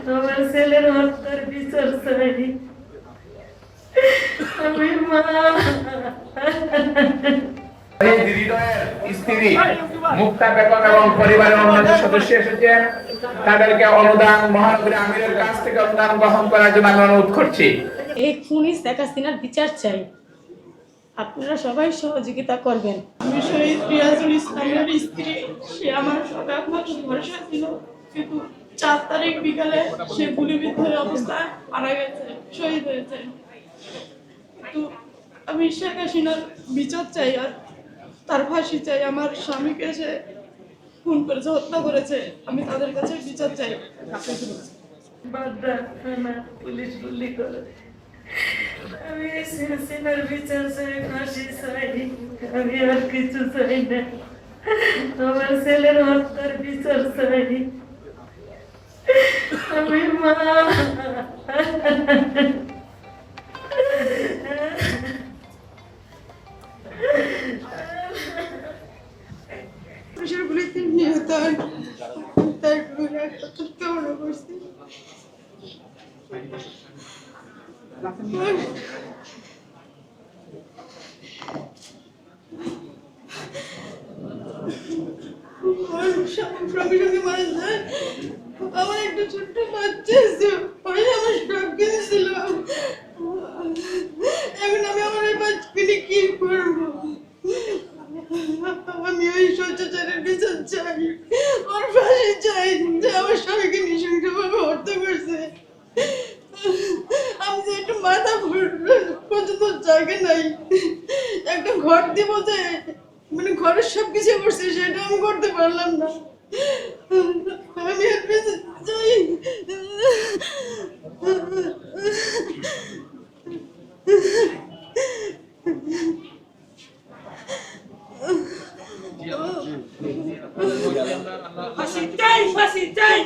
আমার ছেলের হত্যার বিচার চাই। আমি মা স্ত্রী মুক্তা বেগম এবং পরিবারের অন্যান্য সদস্য এসেছেন, তাদেরকে অনুদান মহানগরী আমিরের কাছ থেকে অনুদান গ্রহণ করার জন্য আমি অনুরোধ করছি। এই খুনি শেখ হাসিনার বিচার চাই, আপনারা সবাই সহযোগিতা করবেন। আমি শহীদ রিয়াজুল ইসলামের স্ত্রী, সে আমার সব একমাত্র ভরসা ছিল, কিন্তু 4 তারিখ বিকালে সে গুলিবিদ্ধ হয়ে অবস্থায় মারা গেছে, শহীদ হয়েছে। কিন্তু আমি শেখ হাসিনার বিচার চাই, আর তার ফাঁসি চাই। আমার স্বামীকে সে খুন করেছে, হত্যা করেছে, আমি তাদের কাছে বিচার চাই। বাড্ডা থানা পুলিশ গুলি করে। আমি হাসিনার বিচার চাই, ফাঁসি চাই, আমি আর কিছু চাই না। আমার ছেলের হত্যার বিচার চাই। আমি মা পুলিশের গুলিতে নিহত হয়, তার কামনা করছি। সঙ্গে সঙ্গে মারা যায়। আমার একটা ছোট্ট বাচ্চা আছে, ওই আমার সব কিছু ছিল। এখন আমি আমার এই বাচ্চাকে নিয়ে কি করবো? আমি ওই স্বৈরাচারের বিচার চাই, ওর ফাঁসি চাই, যে আমার স্বামীকে নৃশংসভাবে হত্যা করছে। আমি যে একটু মাথা পর্যন্ত জায়গা নাই, একটা ঘর দিব যে মানে ঘরের সব কিছু করছে, সেটা আমি করতে পারলাম না। আমি আর বেঁচে চাই। ফাঁসি চাই, ফাঁসি চাই।